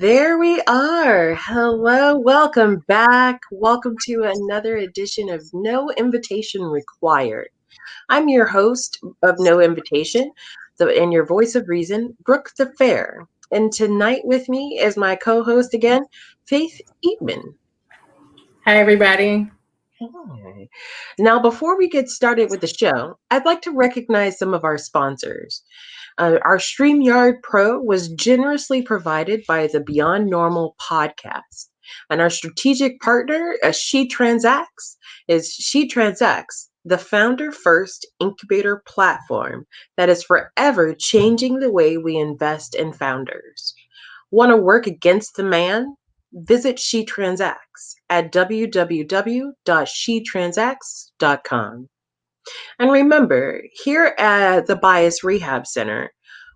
There we are. Hello, welcome back. Welcome to another edition of No Invitation Required. I'm your host of No Invitation, and your voice of reason, Brooke the Fair. And tonight with me is my co-host again, Faith Eatman. Hi, everybody. Hi. Now, before we get started with the show, I'd like to recognize some of our sponsors. Our StreamYard Pro was generously provided by the Beyond Normal podcast. And our strategic partner, She Transacts, the founder first incubator platform that is forever changing the way we invest in founders. Want to work against the man? Visit She Transacts at www.shetransacts.com. And remember, here at the Bias Rehab Center,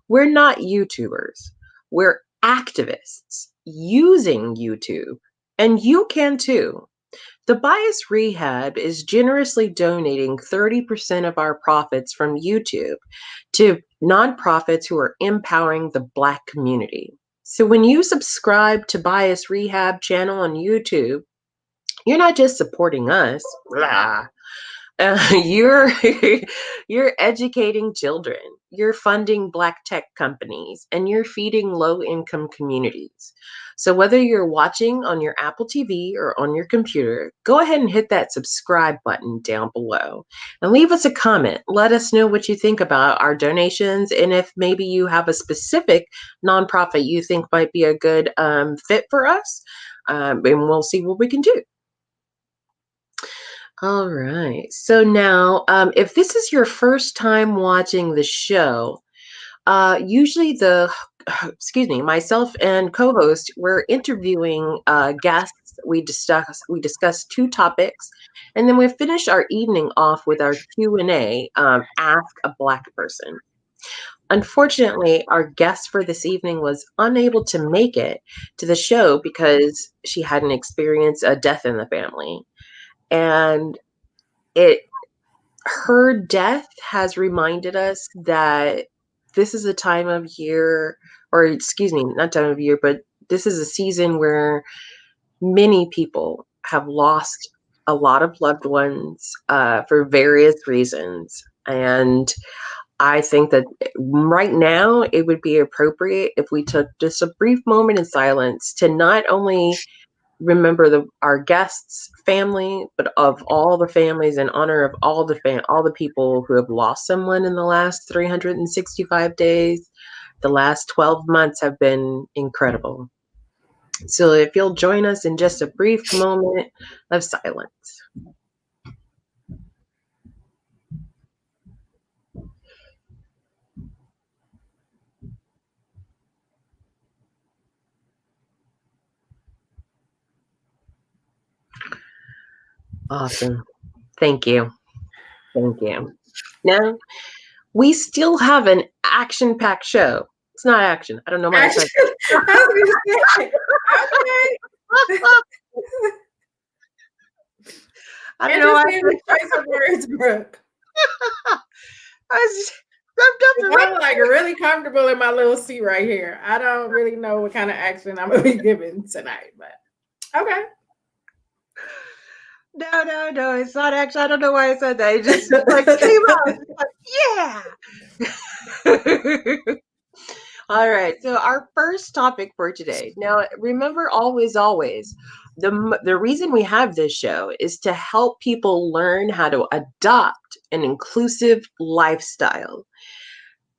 we're not YouTubers. We're activists using YouTube. And you can too. The Bias Rehab is generously donating 30% of our profits from YouTube to nonprofits who are empowering the Black community. So when you subscribe to Bias Rehab channel on YouTube, you're not just supporting us. Blah. You're you're educating children, you're funding Black tech companies, and you're feeding low-income communities. So whether you're watching on your Apple TV or on your computer, go ahead and hit that subscribe button down below and leave us a comment. Let us know what you think about our donations, and if maybe you have a specific nonprofit you think might be a good fit for us, and we'll see what we can do. All right. So now, if this is your first time watching the show, usually myself and co-host, we're interviewing guests. We discuss two topics, and then we finish our evening off with our Q&A, Ask a Black Person. Unfortunately, our guest for this evening was unable to make it to the show because she had an experience, a death in the family. And her death has reminded us that this is a time of year, or excuse me, not time of year, but this is a season where many people have lost a lot of loved ones for various reasons. And I think that right now it would be appropriate if we took just a brief moment in silence to not only remember our guests' family, but of all the families, in honor of all the people who have lost someone in the last 365 days. The last 12 months have been incredible. So if you'll join us in just a brief moment of silence. Awesome. Thank you. Thank you. Now, we still have an action-packed show. It's not action. I don't know why I said Okay. I don't know why I said choice of words, Brooke. I'm like really comfortable in my little seat right here. I don't really know what kind of action I'm gonna be giving tonight, but okay. No, it's not action. I don't know why I said that. It just like came out. Yeah. All right. So our first topic for today. Now, remember, always, the reason we have this show is to help people learn how to adopt an inclusive lifestyle.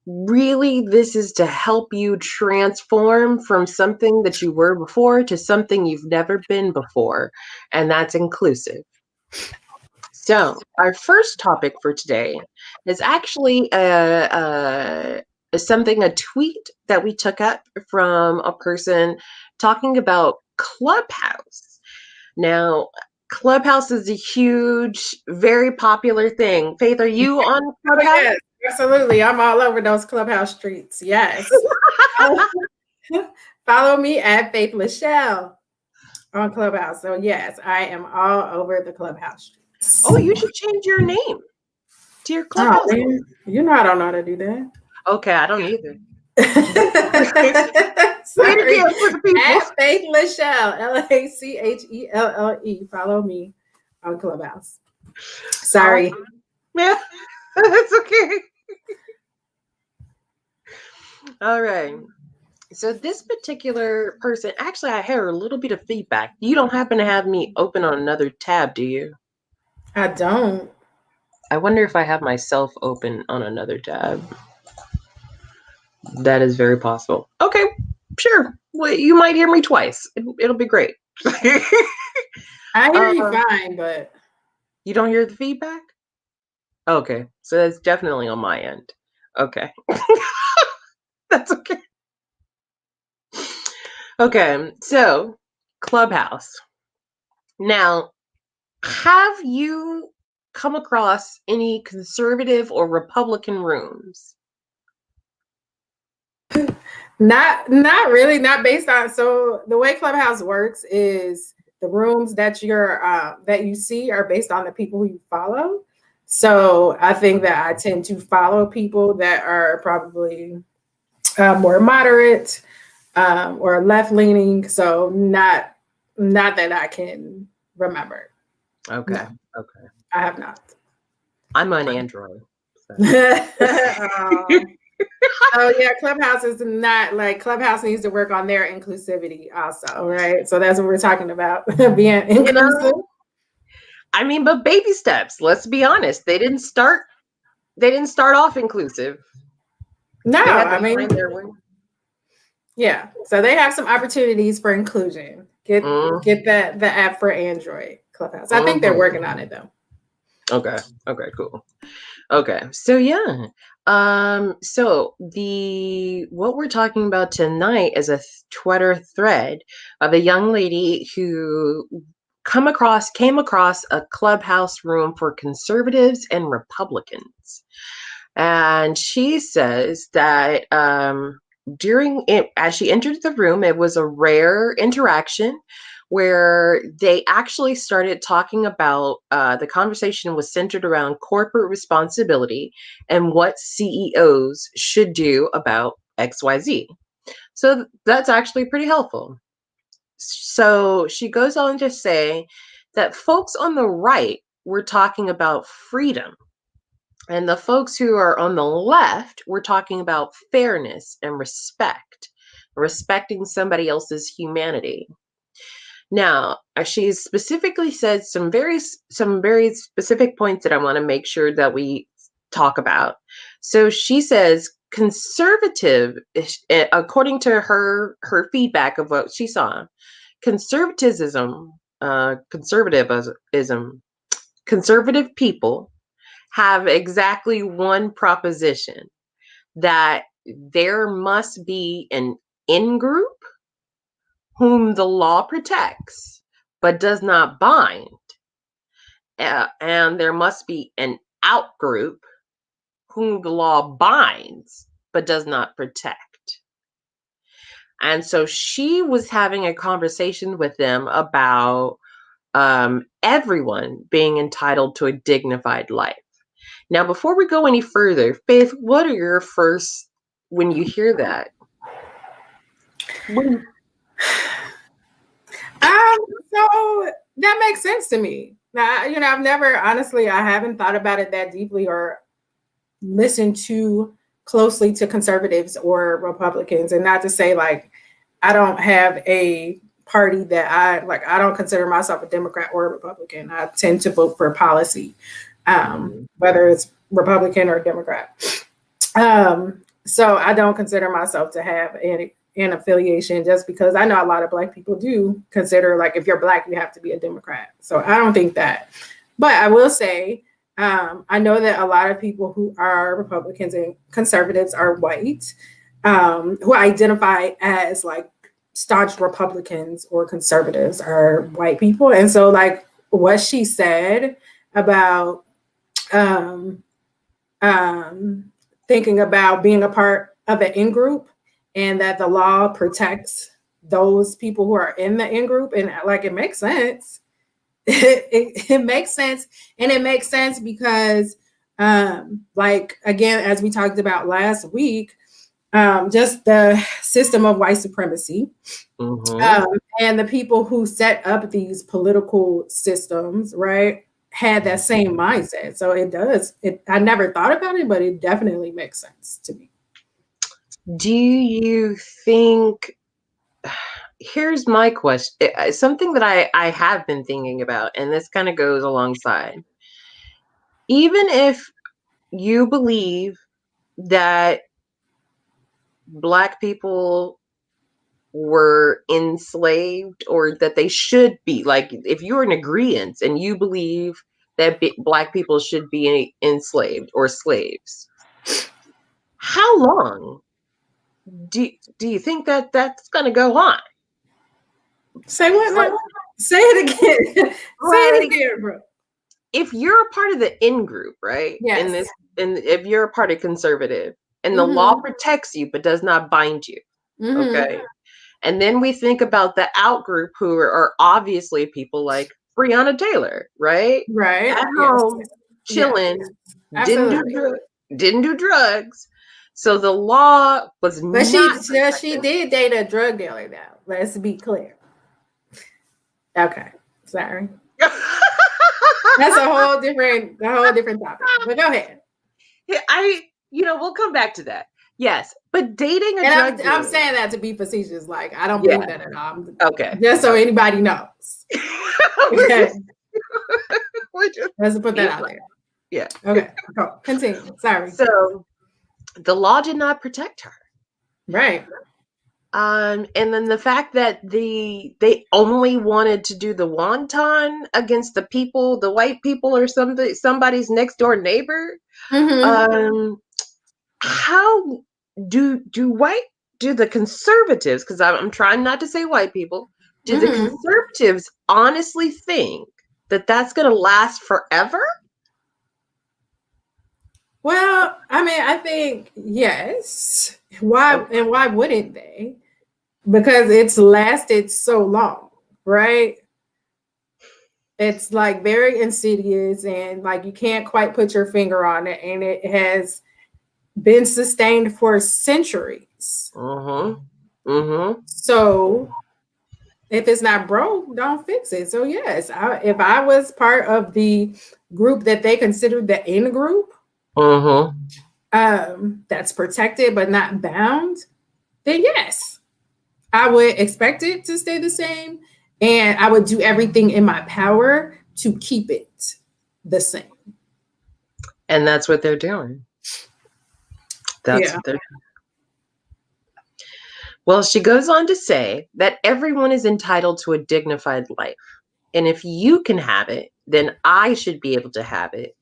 Really, this is to help you transform from something that you were before to something you've never been before, and that's inclusive. So, our first topic for today is actually a tweet that we took up from a person talking about Clubhouse. Now, Clubhouse is a huge, very popular thing. Faith, are you on Clubhouse? Yes, absolutely. I'm all over those Clubhouse streets. Yes. Follow me at Faith Lachelle on Clubhouse. So yes, I am all over the Clubhouse streets. Oh, you should change your name to your Clubhouse name. You know I don't know how to do that. Okay, I don't either. Sorry. again for the people. At Faith Lachelle, LACHELLE. Follow me on Clubhouse. Sorry. Yeah, that's okay. All right. So this particular person, actually, I heard a little bit of feedback. You don't happen to have me open on another tab, do you? I don't. I wonder if I have myself open on another tab. That is very possible. Okay, sure. Well, you might hear me twice. It'll be great. I hear you fine, but you don't hear the feedback? Okay, so that's definitely on my end. Okay. That's okay. Okay, so Clubhouse. Now, have you come across any conservative or Republican rooms? not really, not based on. So the way Clubhouse works is the rooms that you see are based on the people who you follow. So I think that I tend to follow people that are probably more moderate or left leaning. So not that I can remember. Okay. No, okay. I have not. I'm on Android. So. Oh yeah, Clubhouse is not like Clubhouse needs to work on their inclusivity also, right? So that's what we're talking about, being inclusive. I mean, but baby steps. Let's be honest. They didn't start off inclusive. No, I mean, their way. Yeah, so they have some opportunities for inclusion. Get the app for Android, Clubhouse. I think they're working on it though. Okay, cool. Okay, so yeah. So what we're talking about tonight is a Twitter thread of a young lady who came across a Clubhouse room for conservatives and Republicans. And she says that during it, as she entered the room, it was a rare interaction where they actually started talking about the conversation was centered around corporate responsibility and what CEOs should do about XYZ. So that's actually pretty helpful. So she goes on to say that folks on the right were talking about freedom. And the folks who are on the left, we're talking about fairness and respect, respecting somebody else's humanity. Now, she specifically said some very specific points that I want to make sure that we talk about. So she says conservative, according to her feedback of what she saw, conservatism, conservative people have exactly one proposition, that there must be an in-group whom the law protects but does not bind, and there must be an out-group whom the law binds but does not protect. And so she was having a conversation with them about everyone being entitled to a dignified life. Now, before we go any further, Faith, what are your first, when you hear that? So that makes sense to me. Now, I've never, honestly, I haven't thought about it that deeply or listened too closely to conservatives or Republicans. And not to say like, I don't have a party that I don't consider myself a Democrat or a Republican. I tend to vote for policy, whether it's Republican or Democrat. So I don't consider myself to have an affiliation, just because I know a lot of Black people do consider, like, if you're Black, you have to be a Democrat. So I don't think that. But I will say, I know that a lot of people who are Republicans and conservatives are white, who identify as like staunch Republicans or conservatives are white people. And so like what she said about thinking about being a part of an in-group and that the law protects those people who are in the in-group, and like it makes sense. It makes sense, and it makes sense because like again, as we talked about last week, just the system of white supremacy. And the people who set up these political systems, right, had that same mindset. So I never thought about it, but it definitely makes sense to me. Do you think, here's my question, something that I have been thinking about, and this kind of goes alongside. Even if you believe that Black people were enslaved, or that they should be, like, if you're in agreement and you believe that Black people should be enslaved or slaves, how long do you think that that's going to go on? Say what now? Say it again. Say it again, bro. If you're a part of the in group, right? Yes. And if you're a part of conservative, and the law protects you but does not bind you, okay? And then we think about the out group, who are obviously people like Breonna Taylor, right? Right. At home, chilling, didn't do drugs. So the law was but not. she did date a drug dealer now. Let's be clear. Okay. Sorry. That's a whole different topic. But go ahead. We'll come back to that. Yes, but dating a drug dealer. I'm saying that to be facetious. Like, I don't believe that at all. Okay. Just so anybody knows. Okay. Let's put that out there. Yeah. Okay. Go. Continue. Sorry. So the law did not protect her. Right. And then the fact that they only wanted to do the wonton against the people, the white people, or somebody's next door neighbor. How do the conservatives, because I'm trying not to say white people, do the conservatives honestly think that that's going to last forever? Well, I mean, I think yes. Why wouldn't they? Because it's lasted so long, right? It's like very insidious, and like you can't quite put your finger on it, and it has been sustained for centuries. So if it's not broke, don't fix it. So yes, if I was part of the group that they considered the in group, that's protected but not bound, then yes, I would expect it to stay the same, and I would do everything in my power to keep it the same. And that's what they're doing. What they're doing. Well, she goes on to say that everyone is entitled to a dignified life. And if you can have it, then I should be able to have it.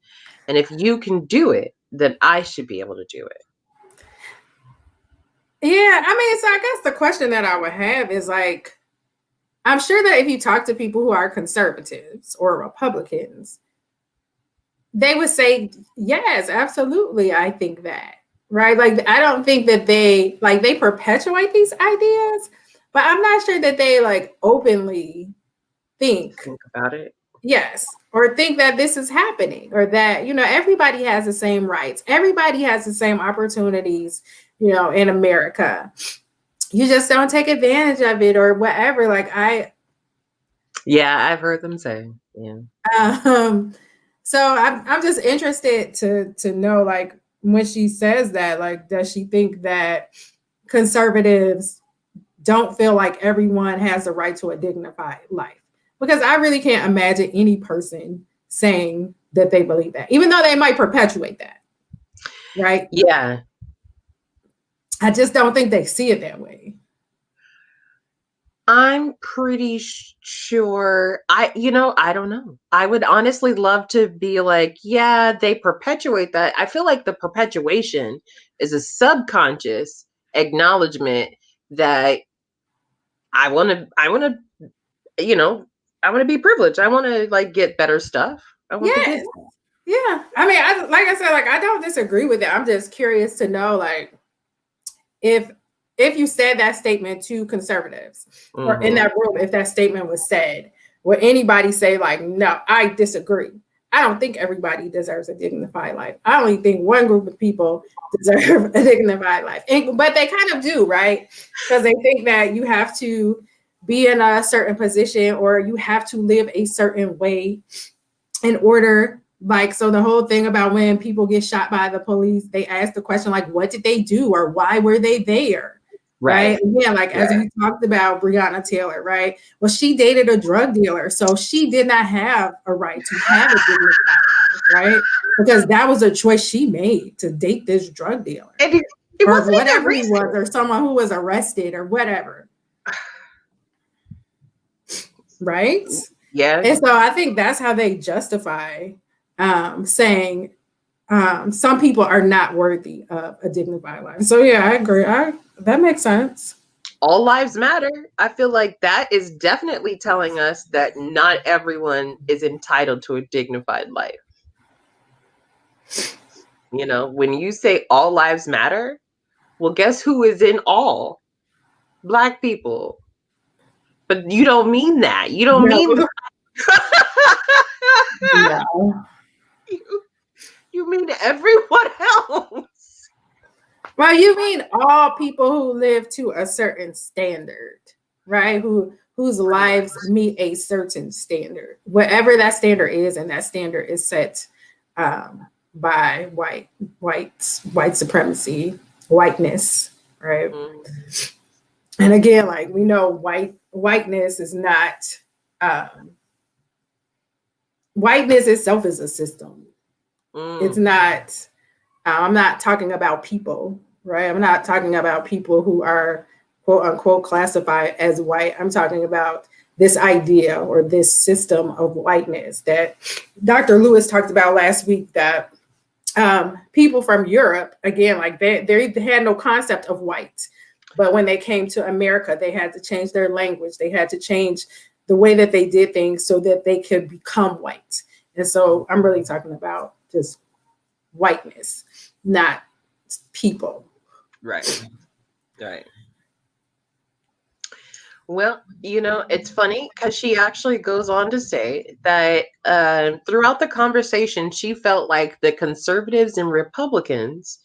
And if you can do it, then I should be able to do it. Yeah, I mean, so I guess the question that I would have is like, I'm sure that if you talk to people who are conservatives or Republicans, they would say, yes, absolutely, I think that, right? Like, I don't think that they perpetuate these ideas, but I'm not sure that they like openly think about it. Yes, or think that this is happening, or that, everybody has the same rights. Everybody has the same opportunities, in America. You just don't take advantage of it or whatever. Yeah, I've heard them say, yeah. So I'm just interested to know, like, when she says that, like, does she think that conservatives don't feel like everyone has the right to a dignified life? Because I really can't imagine any person saying that they believe that, even though they might perpetuate that. Right? Yeah. I just don't think they see it that way. I'm pretty sure. I don't know. I would honestly love to be like, yeah, they perpetuate that. I feel like the perpetuation is a subconscious acknowledgement that I want to be privileged. I want to like get better stuff. I want to get. Yeah. I mean, I don't disagree with it. I'm just curious to know, like, if you said that statement to conservatives or in that room, if that statement was said, would anybody say like, no, I disagree? I don't think everybody deserves a dignified life. I only think one group of people deserve a dignified life. But they kind of do, right? Because they think that you have to be in a certain position or you have to live a certain way in order. Like, so the whole thing about when people get shot by the police, they ask the question, like, what did they do or why were they there? Right. Yeah. Like, as we talked about Breonna Taylor, right? Well, she dated a drug dealer. So she did not have a right to have a dignified life, right? Because that was a choice she made to date this drug dealer. And it or whatever he was, or someone who was arrested or whatever. Right? Yeah. And so I think that's how they justify saying some people are not worthy of a dignified life. So yeah, I agree. That makes sense. All lives matter. I feel like that is definitely telling us that not everyone is entitled to a dignified life. You know, when you say all lives matter, well, guess who is in all? Black people. But you don't mean that. You don't mean No. You mean everyone else. Well, you mean all people who live to a certain standard, right? Whose lives meet a certain standard, whatever that standard is, and that standard is set by white supremacy, whiteness, right? Mm-hmm. And again, like we know, whiteness is not whiteness itself is a system. It's not. I'm not talking about people, right? I'm not talking about people who are quote unquote classified as white. I'm talking about this idea or this system of whiteness that Dr. Lewis talked about last week, that people from Europe, again, like they had no concept of white. But when they came to America, they had to change their language. They had to change the way that they did things so that they could become white. And so I'm really talking about just whiteness, not people. Right. Well, you know, it's funny because she actually goes on to say that throughout the conversation, she felt like the conservatives and Republicans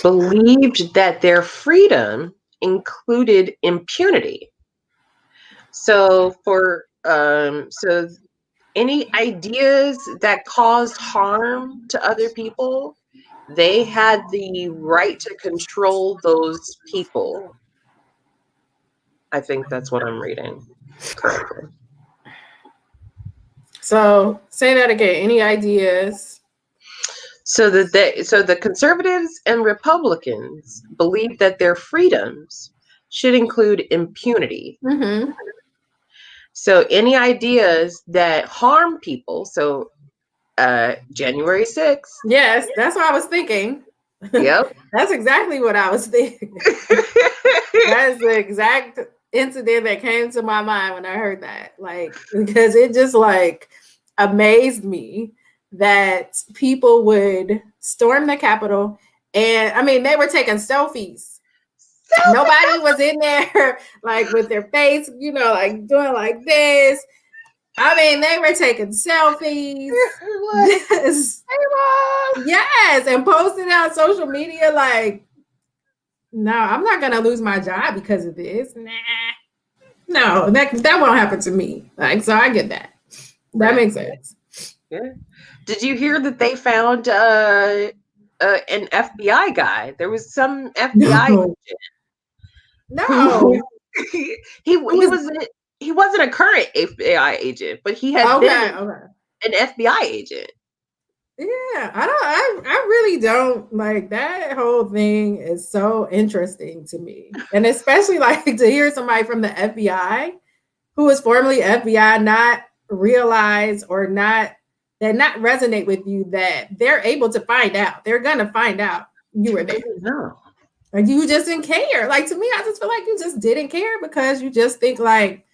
believed that their freedom included impunity. So so any ideas that caused harm to other people, they had the right to control those people. I think that's what I'm reading correctly. So say that again. Any ideas? So the conservatives and Republicans believe that their freedoms should include impunity. Mm-hmm. So any ideas that harm people, so January 6th. Yes, that's what I was thinking. Yep. That's exactly what I was thinking. That's the exact incident that came to my mind when I heard that. Like, because it just like amazed me that people would storm the Capitol. And I mean, they were taking selfies. Nobody was in there like with their face, you know, like doing like this. I mean, they were taking selfies. Yes, and posting on social media like, no, I'm not gonna lose my job because of this. Nah. No, that won't happen to me. Like, so I get that. That makes sense. Yeah. Did you hear that they found an FBI guy? There was some FBI agent. No. He wasn't a current FBI agent, but he had been an FBI agent. Yeah, I really don't like that whole thing is so interesting to me. And especially like to hear somebody from the FBI who was formerly FBI not realize or not resonate with you that they're able to find out. They're gonna find out you were there. No. Like you just didn't care. Like to me, I just feel like you just didn't care because you just think like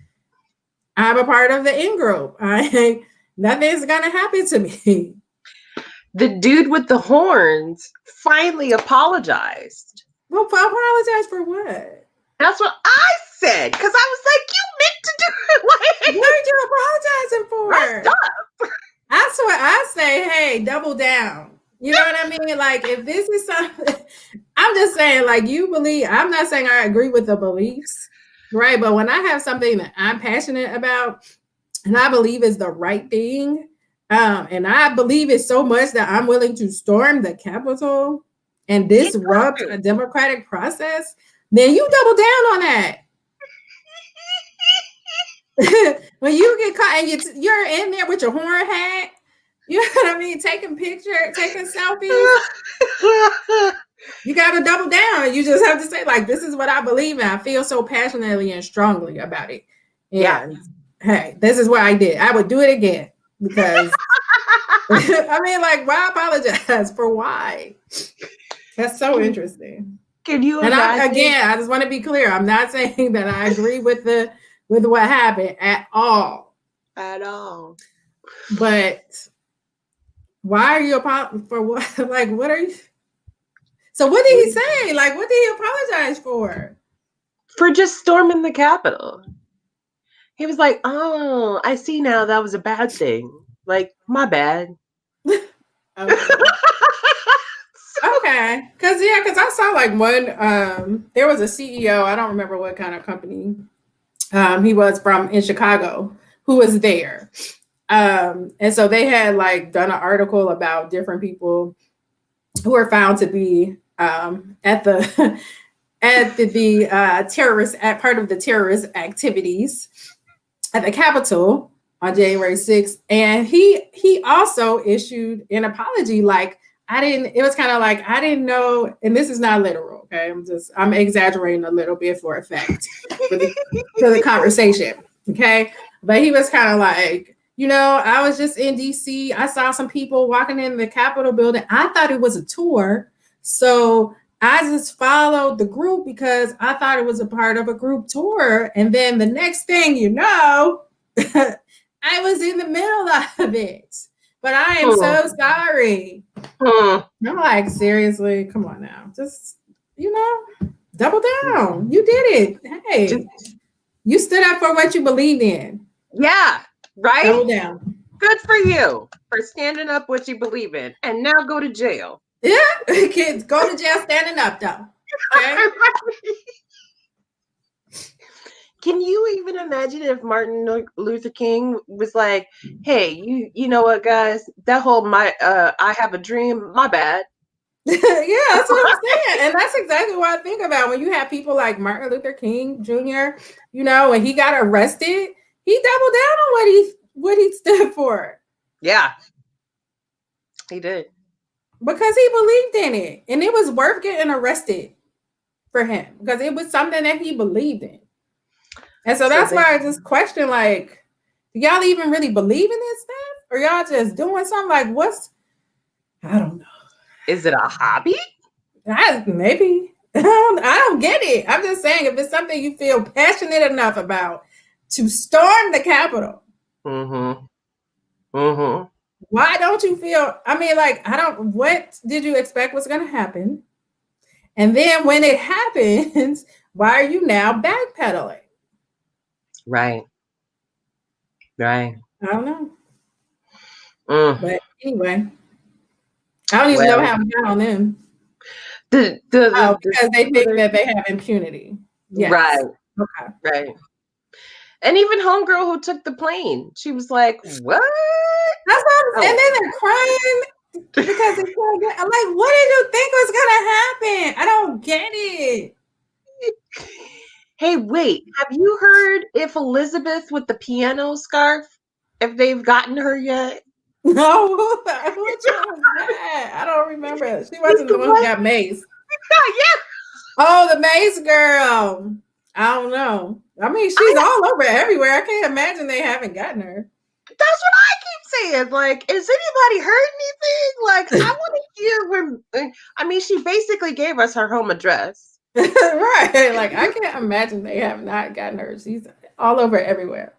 I'm a part of the in group. Nothing's gonna happen to me. The dude with the horns finally apologized. Well, apologize for what? That's what I said. Because I was like, you meant to do it. What are you apologizing for? Rest up. That's what I say. like, hey, double down. You know what I mean? Like, if this is something, I'm just saying, like, you believe, I'm not saying I agree with the beliefs, right? But when I have something that I'm passionate about and I believe is the right thing, and I believe it so much that I'm willing to storm the Capitol and disrupt a democratic process, then you double down on that. When you get caught and you're in there with your horn hat, you know what I mean, taking pictures, taking selfies, you got to double down. You just have to say, like, this is what I believe in. I feel so passionately and strongly about it. And hey, this is what I did. I would do it again because I mean, like, why apologize for why? That's so interesting. Can you imagine? I just want to be clear. I'm not saying that I agree with what happened at all. At all. But why are you for what? Like, what are you? So what did he say? Like, what did he apologize for? For just storming the Capitol. He was like, oh, I see now that was a bad thing. Like, my bad. Okay. Okay. Because I saw like one, there was a CEO, I don't remember what kind of company he was from in Chicago, who was there. And so they had like done an article about different people who were found to be at the terrorist, at part of the terrorist activities at the Capitol on January 6th. And he also issued an apology, like, it was kind of like, I didn't know, and this is not literal, okay? I'm exaggerating a little bit for effect for the conversation, okay? But he was kind of like, I was just in DC. I saw some people walking in the Capitol building. I thought it was a tour. So I just followed the group because I thought it was a part of a group tour. And then the next thing you know, I was in the middle of it. But I am so sorry. I'm like, seriously, come on now. Just, double down. You did it. Hey, you stood up for what you believed in. Yeah, right? Double down. Good for you for standing up what you believe in. And now go to jail. Yeah, kids, go to jail standing up, though. Okay? Can you even imagine if Martin Luther King was like, hey, you know what, guys? That whole I have a dream, my bad. Yeah, that's what I'm saying. And that's exactly what I think about when you have people like Martin Luther King Jr., when he got arrested, he doubled down on what he stood for. Yeah. He did. Because he believed in it. And it was worth getting arrested for him because it was something that he believed in. And so that's why I just question, like, do y'all even really believe in this stuff? Or y'all just doing something like I don't know. Is it a hobby? Maybe. I don't get it. I'm just saying, if it's something you feel passionate enough about to storm the Capitol, why don't you feel, what did you expect was going to happen? And then when it happens, why are you now backpedaling? Right. I don't know. But anyway, I don't even know how we got on them. Because they think that they have impunity. Yes. Right. Okay. Right. And even homegirl who took the plane, she was like, what? That's what and then they're crying because it's I'm like, what did you think was gonna happen? I don't get it. Hey, wait, have you heard if Elizabeth with the piano scarf, if they've gotten her yet? No, which one was that? I don't remember. She wasn't the one who got maced. Yeah. Oh, the mace girl. I don't know. I mean, she's all over everywhere. I can't imagine they haven't gotten her. That's what I keep saying. Like, is anybody heard anything? Like, I want to hear when. I mean, she basically gave us her home address. Right. Like, I can't imagine they have not gotten her. She's all over everywhere.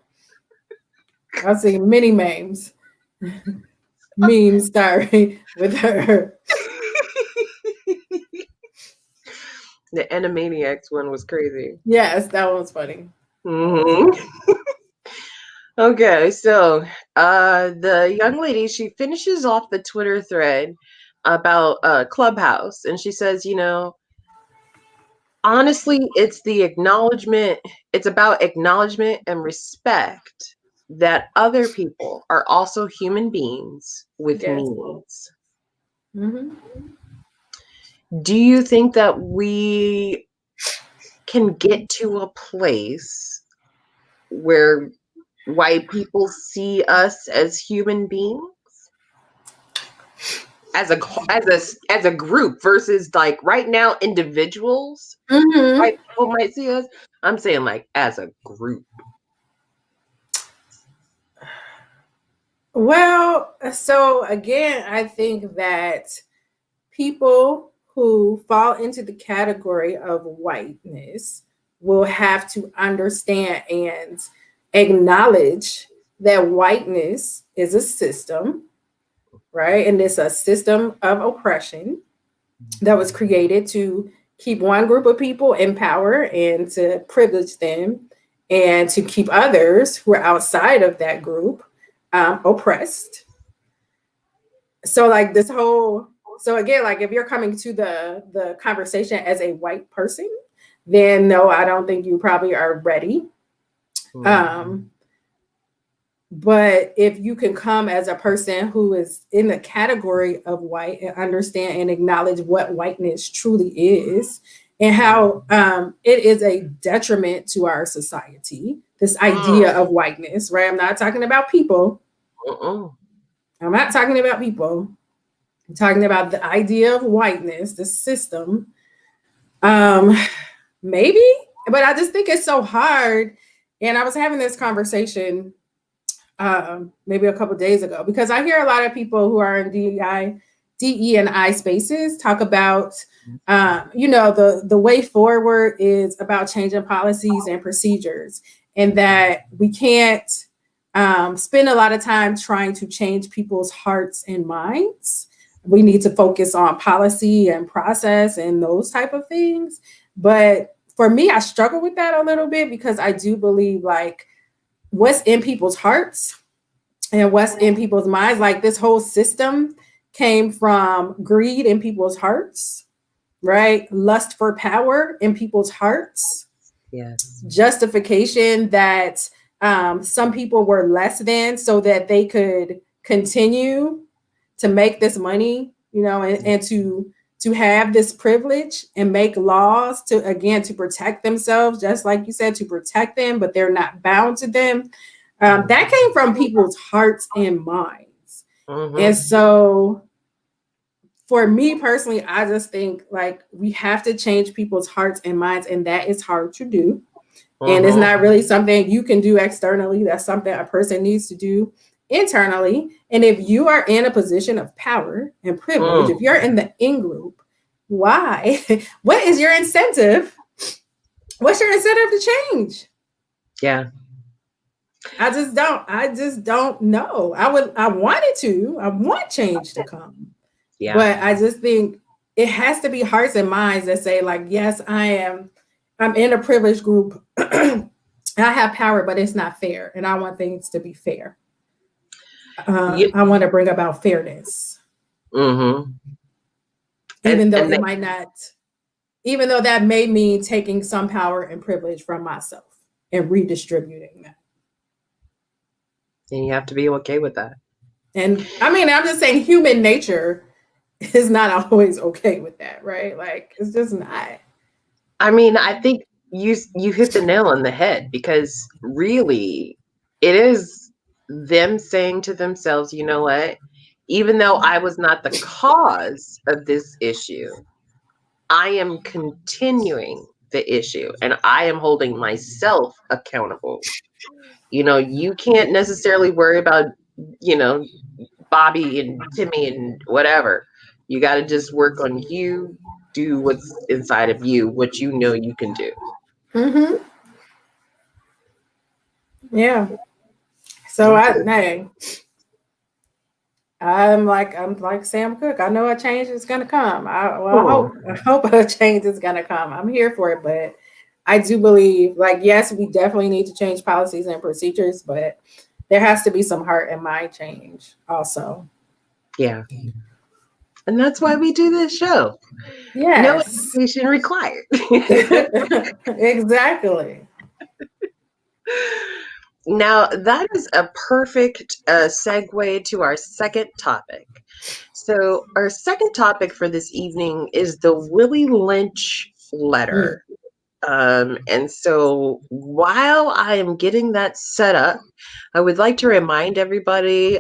I've seen many memes. Sorry, with her. The Animaniacs one was crazy. Yes, that one was funny. Okay, so the young lady, she finishes off the Twitter thread about Clubhouse, and she says, honestly, it's about acknowledgement and respect that other people are also human beings with Yes. needs. Mm-hmm. Do you think that we can get to a place where white people see us as human beings, as a group, versus like right now individuals Mm-hmm. white people might see us? I'm saying like as a group. Well, so again, I think that people who fall into the category of whiteness will have to understand and acknowledge that whiteness is a system, right? And it's a system of oppression that was created to keep one group of people in power and to privilege them and to keep others who are outside of that group oppressed. So like this whole, so again, like if you're coming to the conversation as a white person, then no, I don't think you probably are ready. Mm-hmm. um but if you can come as a person who is in the category of white and understand and acknowledge what whiteness truly is and how it is a detriment to our society, this idea of whiteness, right? I'm not talking about people. Mm-mm. I'm not talking about people. I'm talking about the idea of whiteness, the system. Um, maybe, but I just think it's so hard. And I was having this conversation maybe a couple days ago because I hear a lot of people who are in DE and I spaces talk about, the way forward is about changing policies and procedures, and that we can't spend a lot of time trying to change people's hearts and minds. We need to focus on policy and process and those type of things. But for me, I struggle with that a little bit because I do believe like what's in people's hearts and what's in people's minds. Like this whole system came from greed in people's hearts, right? Lust for power in people's hearts, Yes. justification that some people were less than so that they could continue to make this money, and to have this privilege and make laws to again to protect themselves, just like you said, to protect them, but they're not bound to them. That came from people's hearts and minds. And Mm-hmm. so for me personally, I just think like we have to change people's hearts and minds, and that is hard to do. And it's Mm-hmm. not really something you can do externally. That's something a person needs to do internally. And if you are in a position of power and privilege, if you're in the in group, why? What is your incentive? What's your incentive to change? Yeah. I just don't know. I wanted to. I want change to come. Yeah. But I just think it has to be hearts and minds that say, like, yes, I'm in a privileged group. I have power, but it's not fair. And I want things to be fair. Yeah. I want to bring about fairness, Mm-hmm. even though And it might not, even though that may mean taking some power and privilege from myself and redistributing that. you have to be okay with that. And I mean, I'm just saying human nature is not always okay with that, right? Like, it's just not. I mean, I think you hit the nail on the head, because really it is them saying to themselves, you know what? Even though I was not the cause of this issue, I am continuing the issue and I am holding myself accountable. You can't necessarily worry about, you know, Bobby and Timmy and whatever. You got to just work on you, do what's inside of you, what you know you can do. Mm-hmm. Yeah. So Okay. I'm like Sam Cooke. I know a change is gonna come. I Cool. hope a change is gonna come. I'm here for it, but I do believe, like, yes, we definitely need to change policies and procedures, but there has to be some heart and mind change also. Yeah. And that's why we do this show. No Yes. education required. Exactly. Now, that is a perfect segue to our second topic. So, our second topic for this evening is the Willie Lynch Mm. letter. And so while I am getting that set up, I would like to remind everybody,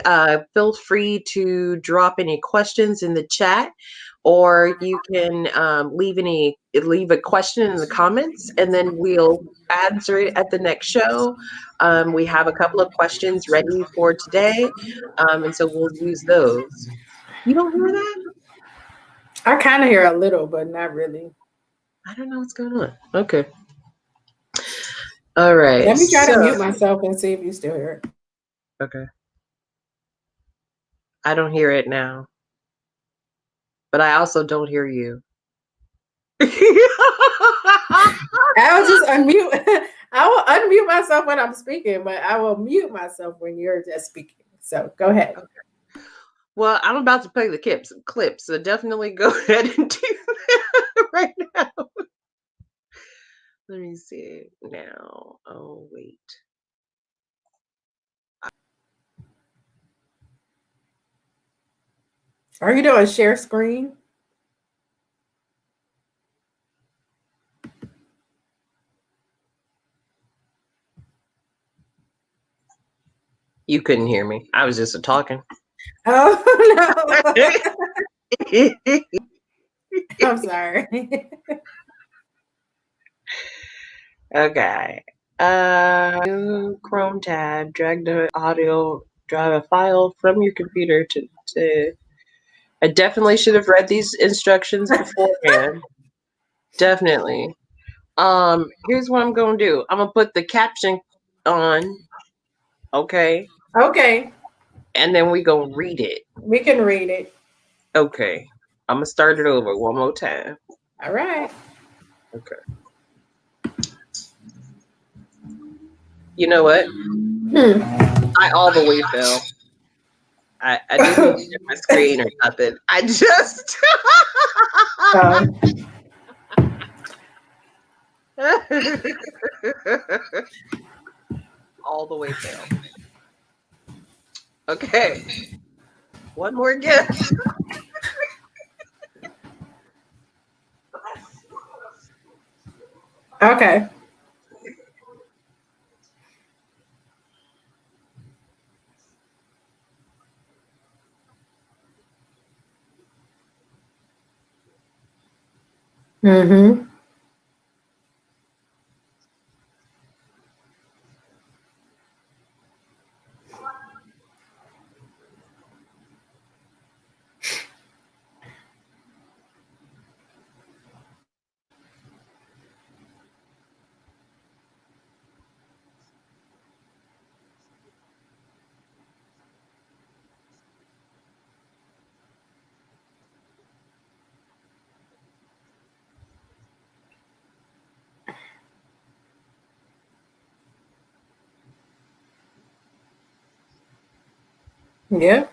feel free to drop any questions in the chat, or you can leave a question in the comments, and then we'll answer it at the next show. We have a couple of questions ready for today, and so we'll use those. You don't hear that? I kind of hear a little, but not really. I don't know what's going on. Okay. All right. Let me try So, to mute myself and see if you still hear it. okay. I don't hear it now, but I also don't hear you. I'll just unmute. I will unmute myself when I'm speaking, but I will mute myself when you're just speaking. So go ahead. Well, I'm about to play the clips, so definitely go ahead and do that right now. Let me see now. Oh, wait. Are you doing share screen? You couldn't hear me. I was just talking. Oh no. I'm sorry. Okay. New Chrome tab, drag the audio, drive a file from your computer to. I definitely should have read these instructions beforehand. Definitely. Here's what I'm gonna do. I'm gonna put the caption on, okay, Okay, and then we gonna read it. we can read it. Okay. I'm gonna start it over one more time. All right. Okay. You know what? I all the way fell. I didn't share my screen or nothing. I just Um, all the way fell. Okay. One more guess. okay. Mm-hmm. Yep.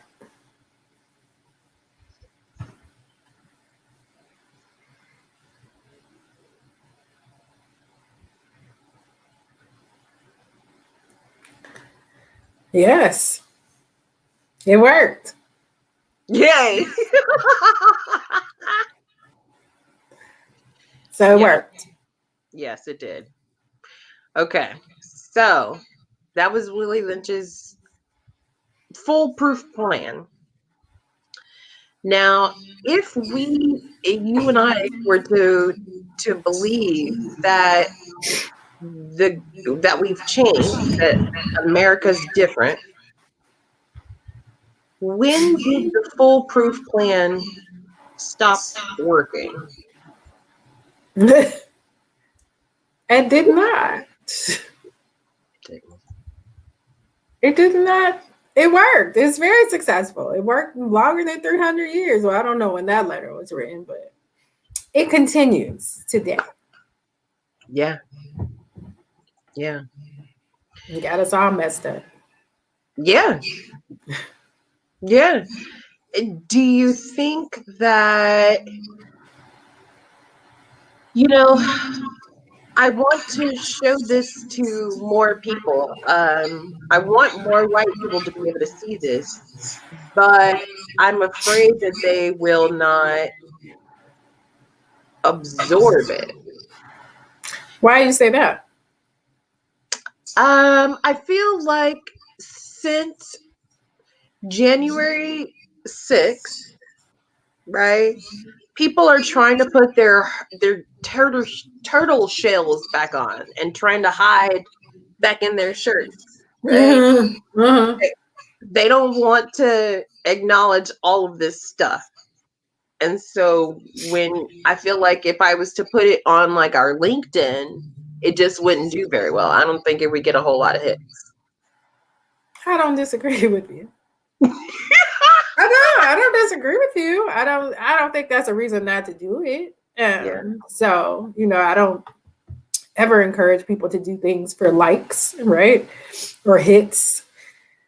Yes. It worked. Yay. So it Yeah. worked. Yes, it did. Okay. So that was Willie Lynch's foolproof plan. Now, if you and I were to believe that that we've changed, that America's different, when did the foolproof plan stop working? It did not. It did not. It worked. It's very successful. It worked longer than 300 years. Well, I don't know when that letter was written, but it continues today. Yeah. Yeah. You got us all messed up. Yeah. Yeah. Do you think that, you know, I want to show this to more people. I want more white people to be able to see this, but I'm afraid that they will not absorb it. Why do you say that? I feel like since January 6th, right? People are trying to put their turtle shells back on and trying to hide back in their shirts, right? They don't want to acknowledge all of this stuff. And so when I feel like if I was to put it on like our LinkedIn, it just wouldn't do very well. I don't think it would get a whole lot of hits. I don't disagree with you. I don't disagree with you. I don't think that's a reason not to do it. Yeah. So, I don't ever encourage people to do things for likes, right? Or hits.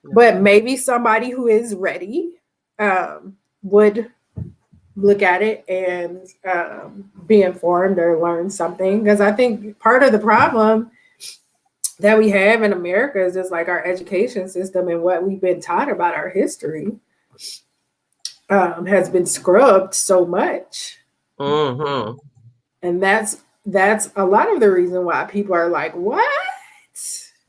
But maybe somebody who is ready would look at it and be informed or learn something. Because I think part of the problem that we have in America is just like our education system and what we've been taught about our history has been scrubbed so much. Mm-hmm. And that's a lot of the reason why people are like, what?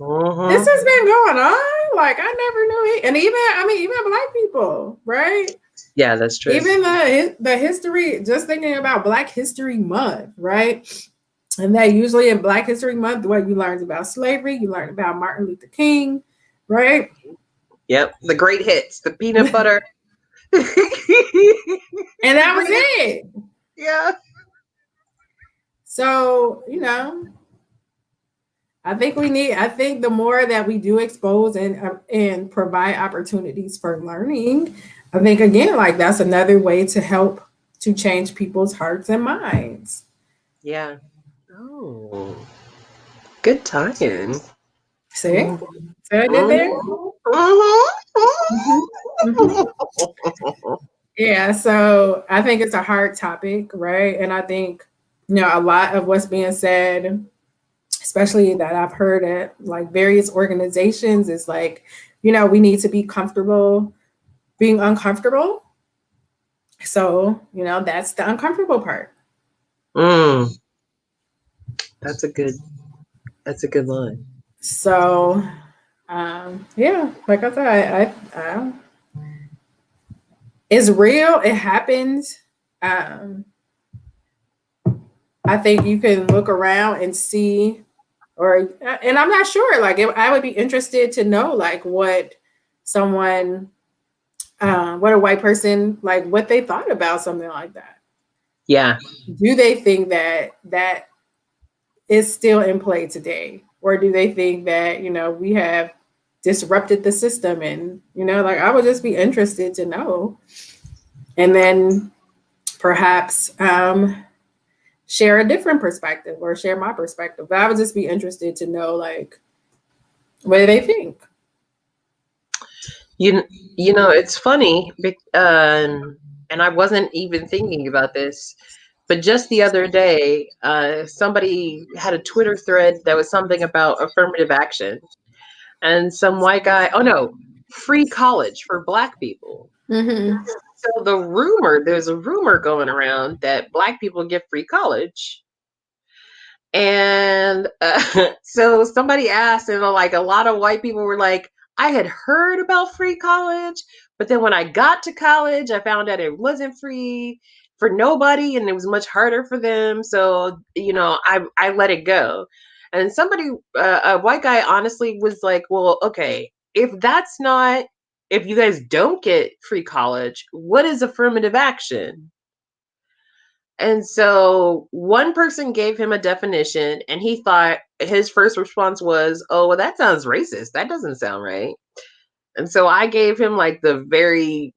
Mm-hmm. This has been going on? Like, I never knew it. And even Black people, right? Yeah, that's true. Even the history, just thinking about Black History Month, right? And that usually in Black History Month, what you learned about slavery, you learned about Martin Luther King, right? Yep, the great hits, the peanut butter. And that was it. Yeah. So, I think the more that we do expose and provide opportunities for learning, I think again, like that's another way to help to change people's hearts and minds. Yeah. Oh, good time. See? See what I did there? Yeah, so I think it's a hard topic, right? And I think, a lot of what's being said, especially that I've heard at like various organizations, is like, we need to be comfortable being uncomfortable. So, that's the uncomfortable part. That's a good line. So, yeah, like I said, I it's real. It happens. I think you can look around and see, and I'm not sure. Like, I would be interested to know, like, what someone, what a white person, like, what they thought about something like that. Yeah. Do they think that is still in play today, or do they think that we have disrupted the system? And like, I would just be interested to know, and then perhaps share a different perspective or share my perspective. But I would just be interested to know, like, what do they think? You know, it's funny, and I wasn't even thinking about this, but just the other day, somebody had a Twitter thread that was something about affirmative action, and some white guy, oh no, free college for Black people. Mm-hmm. So there's a rumor going around that Black people get free college. And so somebody asked, and like a lot of white people were like, I had heard about free college, but then when I got to college, I found out it wasn't free for nobody and it was much harder for them. So, I let it go. And somebody, a white guy, honestly was like, well, okay, if you guys don't get free college, what is affirmative action? And so one person gave him a definition, and he thought his first response was, oh, well, that sounds racist. That doesn't sound right. And so I gave him like the very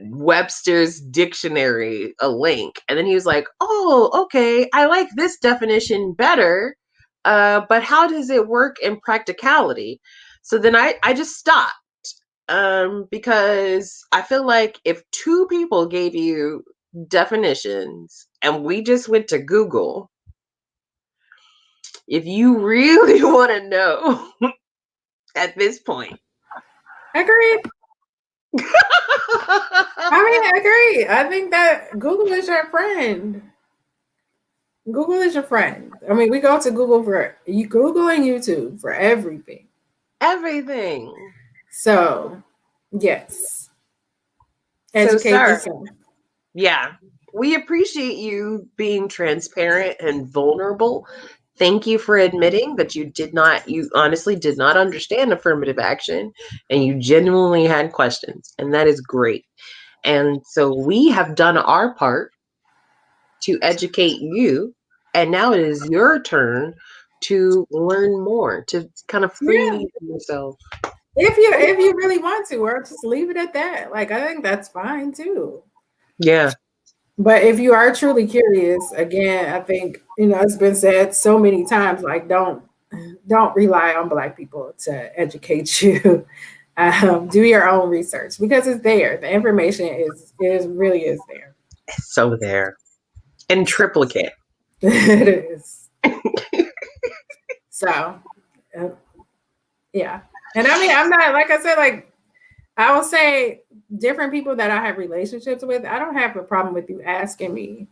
Webster's dictionary a link. And then he was like, oh, okay, I like this definition better. But how does it work in practicality? So then I just stopped. Because I feel like if two people gave you definitions and we just went to Google, if you really want to know at this point. Agreed. I agree. I think that Google is your friend. Google is your friend. I mean, we go to Google Google and YouTube for everything. Everything. So, yes. So, Educate sir, yourself. yeah, we appreciate you being transparent and vulnerable. Thank you for admitting that you honestly did not understand affirmative action and you genuinely had questions. And that is great. And so we have done our part to educate you. And now it is your turn to learn more, to kind of Yeah. free yourself. If you really want to, or just leave it at that. Like, I think that's fine too. Yeah. But if you are truly curious, again, I think, it's been said so many times, like, don't rely on Black people to educate you. Do your own research because it's there. The information is really is there. It's so there. In So, triplicate. it is. So, yeah. And I mean, I'm not, like I said, like, I will say different people that I have relationships with, I don't have a problem with you asking me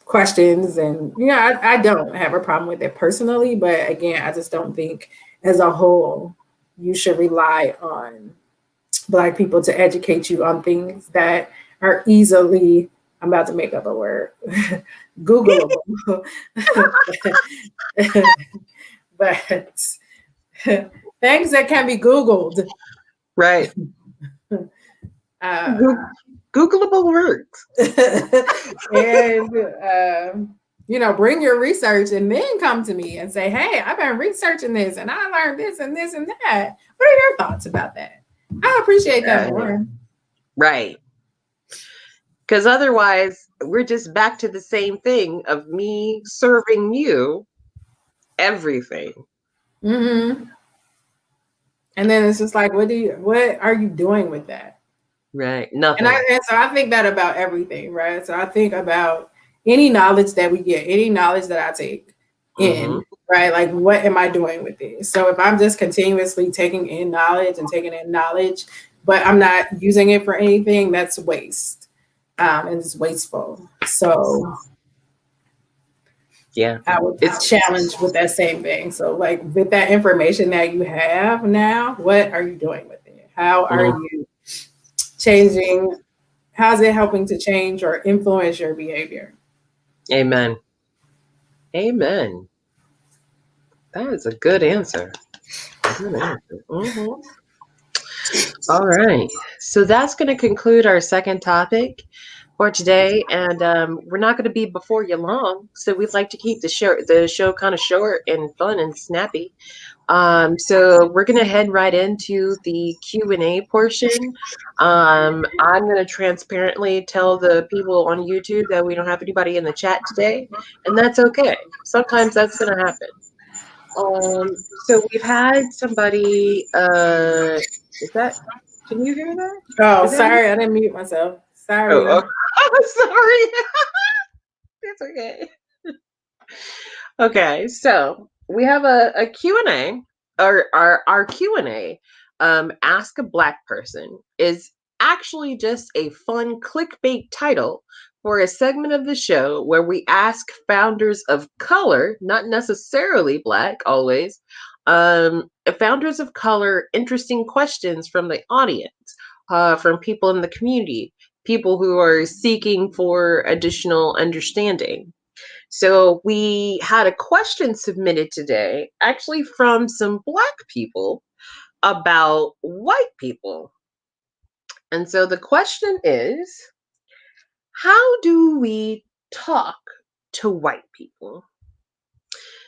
questions. And, I don't have a problem with it personally. But again, I just don't think as a whole, you should rely on Black people to educate you on things that are easily, I'm about to make up a word, Googleable. But things that can be Googled. Right. Googleable words. And bring your research and then come to me and say, hey, I've been researching this and I learned this and this and that. What are your thoughts about that? I appreciate that more. Right. Because otherwise, we're just back to the same thing of me serving you everything. Mm-hmm. And then it's just like, what are you doing with that? Right. Nothing. And so I think that about everything, right? So I think about any knowledge that we get, any knowledge that I take in, right? Like, what am I doing with it? So if I'm just continuously taking in knowledge, but I'm not using it for anything, that's waste. And it's wasteful. So yeah, I would challenge with that same thing. So, like, with that information that you have now, what are you doing with it? How are you changing? How's it helping to change or influence your behavior? Amen. Amen. That is a good answer. Good answer. All right. So that's going to conclude our second topic for today, and we're not going to be before you long. So we'd like to keep the show kind of short and fun and snappy. So we're going to head right into the Q&A portion. I'm going to transparently tell the people on YouTube that we don't have anybody in the chat today, and that's okay. Sometimes that's going to happen. So we've had somebody, can you hear that? Oh, sorry, I didn't mute myself. Sorry. Oh, sorry. It's okay. Okay, so we have a Q&A, or our Q&A, Ask a Black Person, is actually just a fun clickbait title for a segment of the show where we ask founders of color, not necessarily Black always, founders of color interesting questions from the audience, from people in the community, people who are seeking for additional understanding. So we had a question submitted today, actually from some Black people about white people. And so the question is, how do we talk to white people?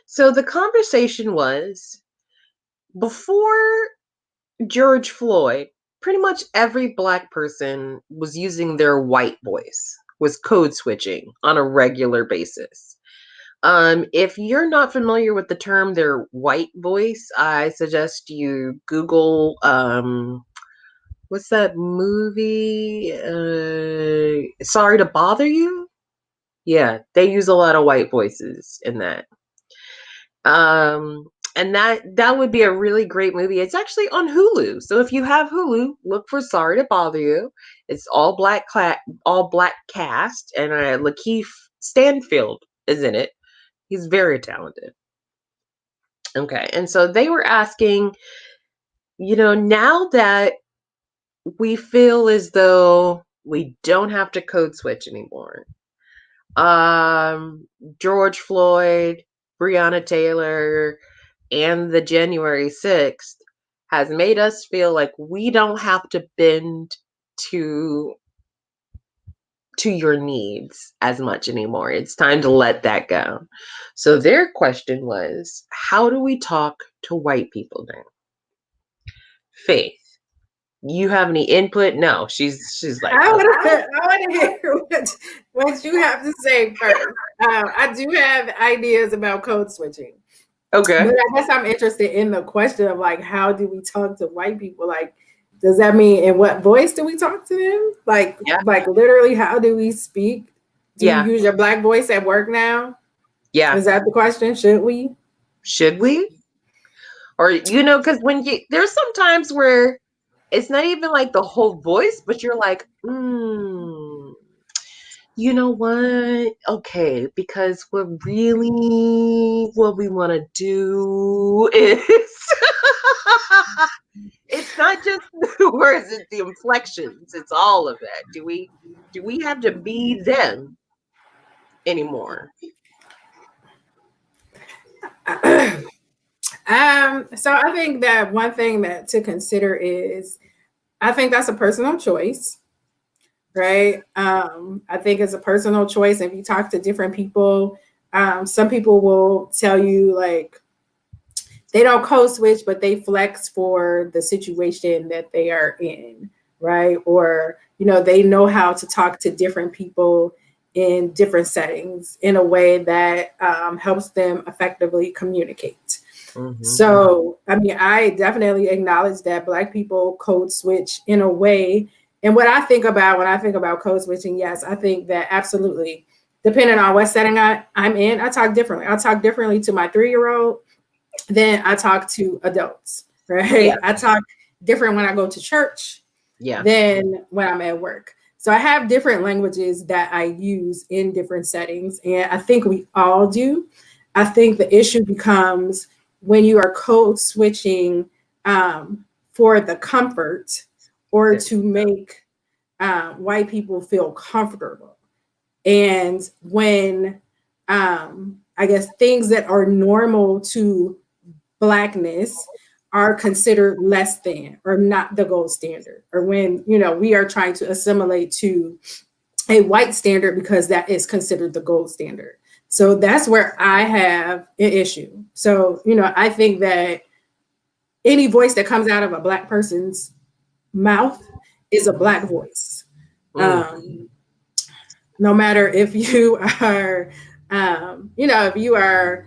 So the conversation was, before George Floyd pretty much every Black person was using their white voice, was code switching on a regular basis. If you're not familiar with the term their white voice, I suggest you Google what's that movie? Sorry to Bother You? Yeah, they use a lot of white voices in that. Um, and that would be a really great movie. It's actually on Hulu. So if you have Hulu, look for Sorry to Bother You. It's all black cast, and Lakeith Stanfield is in it. He's very talented. Okay, and so they were asking, now that we feel as though we don't have to code switch anymore. George Floyd, Breonna Taylor, and the January 6th has made us feel like we don't have to bend to your needs as much anymore. It's time to let that go. So their question was, how do we talk to white people now? Faith, you have any input? No, she's like, I okay. want to hear what you have to say first. I do have ideas about code switching. Okay. But I guess I'm interested in the question of like, how do we talk to white people? Like, does that mean in what voice do we talk to them? Like, Yeah. like literally, how do we speak? Do Yeah. you use your Black voice at work now? Yeah. Is that the question? Should we? Should we? Or because there's some times where it's not even like the whole voice, but you're like, you know what? Okay, because what we want to do is it's not just the words, it's the inflections, it's all of that. Do we have to be them anymore? So I think that one thing that to consider is I think that's a personal choice, right? I think it's a personal choice. If you talk to different people, some people will tell you like they don't code switch, but they flex for the situation that they are in, right? Or, they know how to talk to different people in different settings in a way that helps them effectively communicate. Mm-hmm. So, I mean, I definitely acknowledge that Black people code switch in a way. And what I think about when I think about code switching, yes, I think that absolutely, depending on what setting I'm in, I talk differently. I talk differently to my 3-year-old than I talk to adults, right? Yeah. I talk different when I go to church than when I'm at work. So I have different languages that I use in different settings. And I think we all do. I think the issue becomes when you are code switching for the comfort or to make white people feel comfortable. And when I guess things that are normal to Blackness are considered less than or not the gold standard, or when we are trying to assimilate to a white standard because that is considered the gold standard. So that's where I have an issue. So I think that any voice that comes out of a Black person's mouth is a Black voice. No matter if you are if you are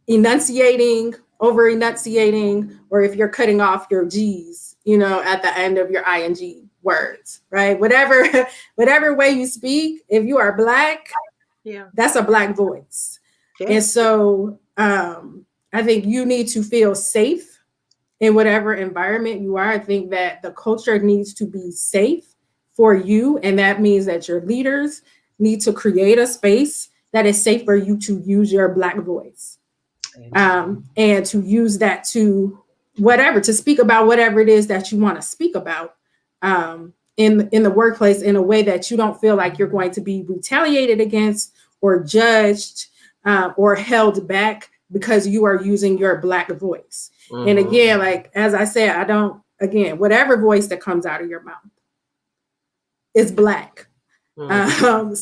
enunciating, over enunciating, or if you're cutting off your G's, at the end of your ing words, right? Whatever way you speak, if you are Black, that's a Black voice. Yeah. And so I think you need to feel safe in whatever environment you are. I think that the culture needs to be safe for you. And that means that your leaders need to create a space that is safe for you to use your Black voice. And to use that to speak about whatever it is that you want to speak about in the workplace in a way that you don't feel like you're going to be retaliated against or judged or held back because you are using your Black voice. Mm-hmm. And again, like, as I said, whatever voice that comes out of your mouth is Black. Mm-hmm.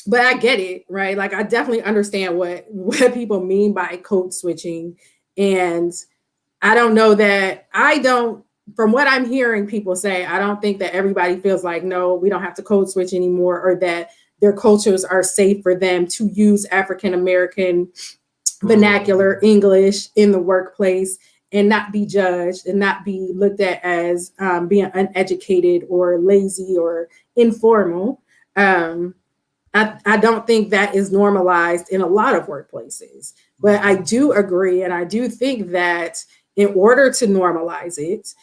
But I get it, right? Like, I definitely understand what people mean by code switching. And I don't know that from what I'm hearing people say, I don't think that everybody feels like, no, we don't have to code switch anymore, or that their cultures are safe for them to use African American vernacular English in the workplace and not be judged and not be looked at as being uneducated or lazy or informal. I don't think that is normalized in a lot of workplaces. But I do agree, and I do think that in order to normalize it,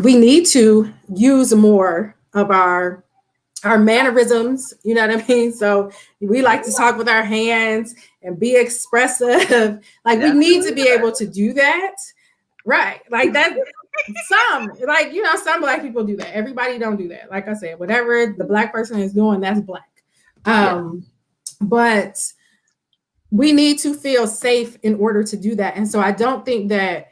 we need to use more of our mannerisms, you know what I mean? So we like to talk with our hands and be expressive. Like we need to be able to do that. Right. Like that some Black people do that. Everybody don't do that. Like I said, whatever the Black person is doing, that's Black. But we need to feel safe in order to do that. And so I don't think that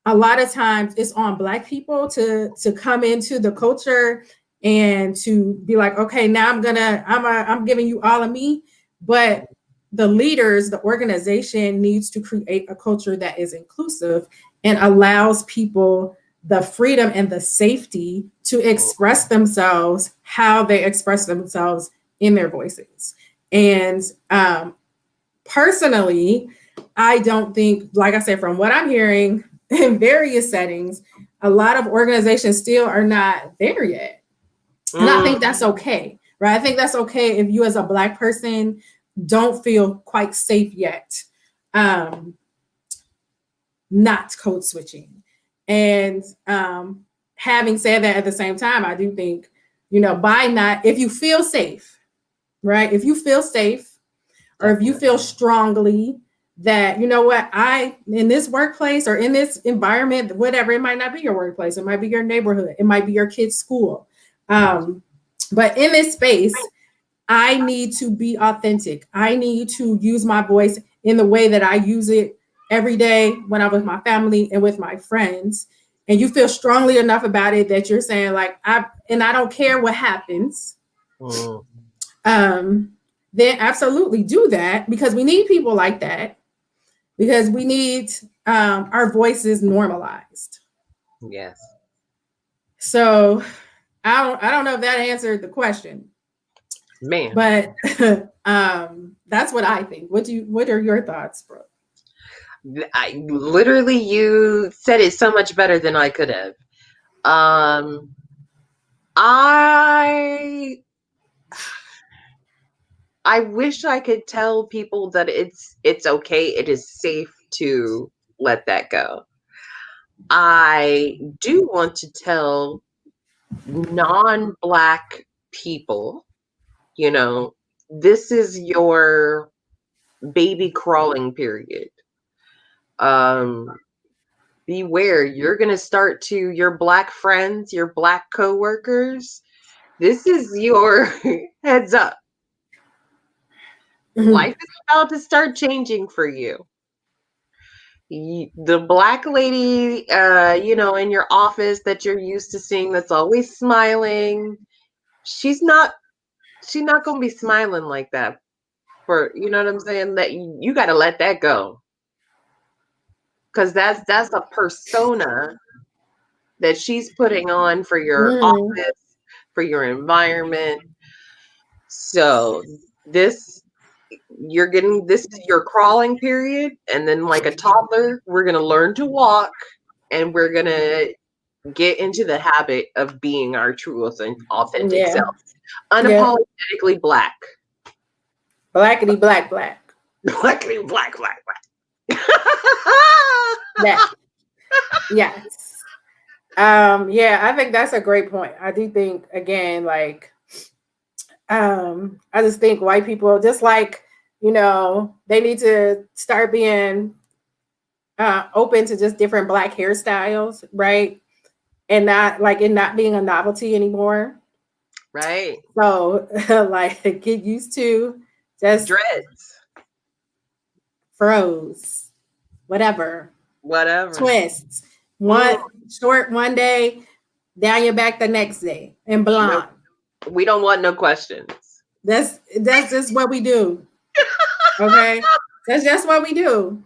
a lot of times it's on Black people to come into the culture and to be like, okay, now I'm giving you all of me. But the leaders, the organization needs to create a culture that is inclusive and allows people the freedom and the safety to express themselves how they express themselves in their voices. And personally, I don't think, like I said, from what I'm hearing in various settings, a lot of organizations still are not there yet. And I think that's okay, right? I think that's okay if you as a Black person don't feel quite safe yet, not code switching. And having said that, at the same time, I do think, if you feel safe, right? If you feel safe, or if you feel strongly that, you know what, in this workplace or in this environment, whatever, it might not be your workplace, it might be your neighborhood, it might be your kid's school. But in this space, I need to be authentic. I need to use my voice in the way that I use it every day when I'm with my family and with my friends. And you feel strongly enough about it that you're saying, like, I don't care what happens. Then absolutely do that, because we need people like that, because we need our voices normalized. Yes. So I don't know if that answered the question, man, but that's what I think. What are your thoughts, bro? Literally, you said it so much better than I could have. I wish I could tell people that it's okay, it is safe to let that go. I do want to tell non-Black people, this is your baby crawling period. Beware, you're going to start to your Black friends, your Black coworkers. This is your heads up. Life is about to start changing for you. The Black lady, in your office that you're used to seeing, that's always smiling, she's not going to be smiling like that. For, you know what I'm saying? That you got to let that go, because that's a persona that she's putting on for your office, for your environment. So this is your crawling period, and then, like a toddler, we're going to learn to walk, and we're going to get into the habit of being our true authentic self. Unapologetically Black. Blackity black. Blackity black. Yes. I think that's a great point. I do think, again, like, I just think white people, just like, they need to start being open to just different Black hairstyles, right? And not being a novelty anymore. Right. So like, get used to just dreads, froze, whatever, twists. One short one day, down your back the next day, and blonde. Nope. We don't want no questions. That's just what we do. Okay, that's just what we do.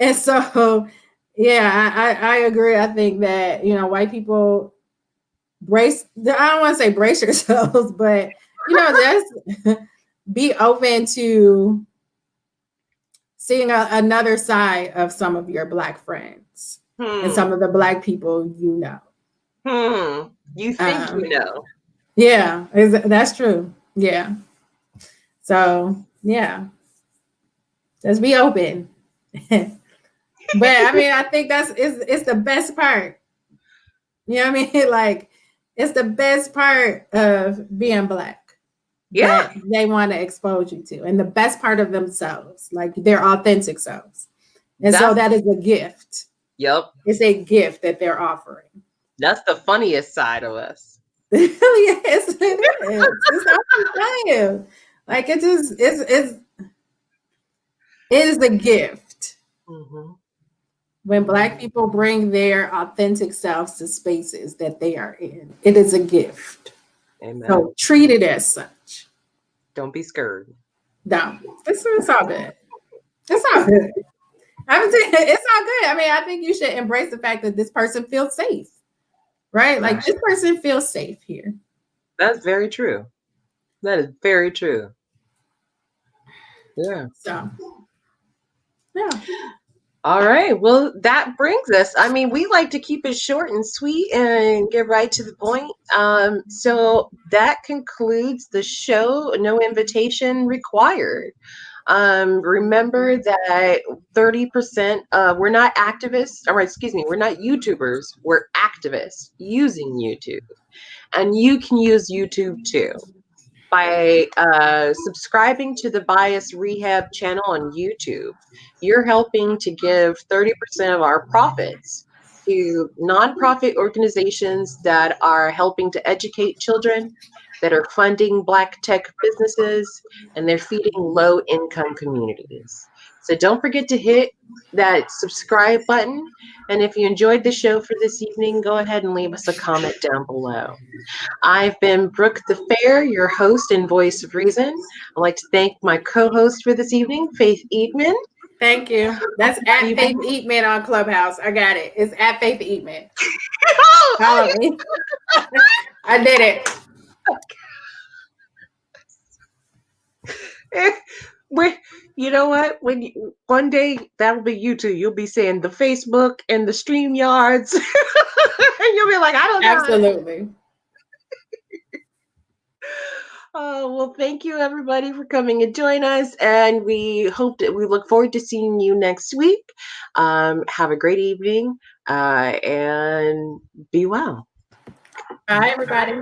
And so, yeah, I agree. I think that, white people brace, I don't want to say brace yourselves, but, just be open to seeing another side of some of your Black friends and some of the Black people you know. You think Um, you know. yeah, that's true. Yeah. So, yeah, just be open. But I mean, I think it's the best part. You know what I mean? Like, it's the best part of being Black Yeah, that they want to expose you to, and the best part of themselves, like their authentic selves. And so that's that is a gift. yep. It's a gift that they're offering. That's the funniest side of us. It really is. It is. It's always fun. Like it just it is a gift Mm-hmm. when Black people bring their authentic selves to spaces that they are in. It is a gift. Amen. So treat it as such. Don't be scared. No, it's all good. It's all good. I'm saying it's all good. I mean, I think you should embrace the fact that this person feels safe, right? Like this person feels safe here. That's very true. That is very true. Yeah. So, yeah. All right. Well, that brings us. I mean, we like to keep it short and sweet and get right to the point. So that concludes the show. No invitation required. Remember that 30%, we're not activists, or excuse me, we're not YouTubers, we're activists using YouTube. And you can use YouTube too by subscribing to the Bias Rehab channel on YouTube. You're helping to give 30% of our profits to nonprofit organizations that are helping to educate children, that are funding Black tech businesses, and they're feeding low income communities. So don't forget to hit that subscribe button. And if you enjoyed the show for this evening, go ahead and leave us a comment down below. I've been Brooke the Fair, your host and voice of reason. I'd like to thank my co-host for this evening, Faith Eatman. Thank you. That's at Faith Eatman on Clubhouse. I got it. It's at Faith Eatman. Follow me. I did it. You know what? One day that'll be you too. You'll be saying the Facebook and the StreamYards, and you'll be like, I don't know. Absolutely. Oh, well, thank you everybody for coming and join us. And we look forward to seeing you next week. Have a great evening and be well. Bye, everybody.